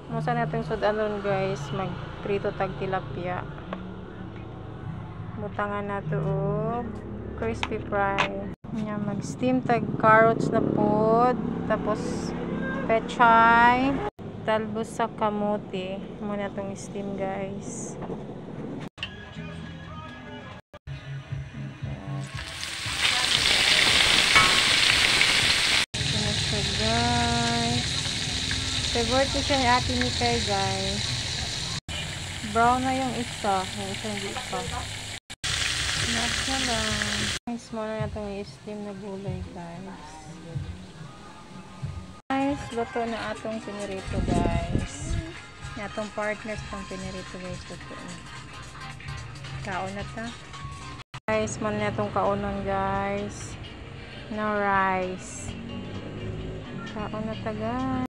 Musa natin sudanon guys, magprito tag tilapia. Butangan nato og crispy fry. Nya mag-steam tag carrots na pod, tapos pechay, talbos sa kamote. Muna tong steam guys. So guys, favorite ko siya ni Ate Mikay guys. Brown na yung isa, yung isang hindi pa. Nasa lang. Guys, muna na itong i-steam na gulay guys. Guys, luto na atong pinirito guys. Atong partners itong pinirito guys. Luto na. Kaon na ta. Guys, muna na itong kaonan guys. No rice. Kaon na ta guys.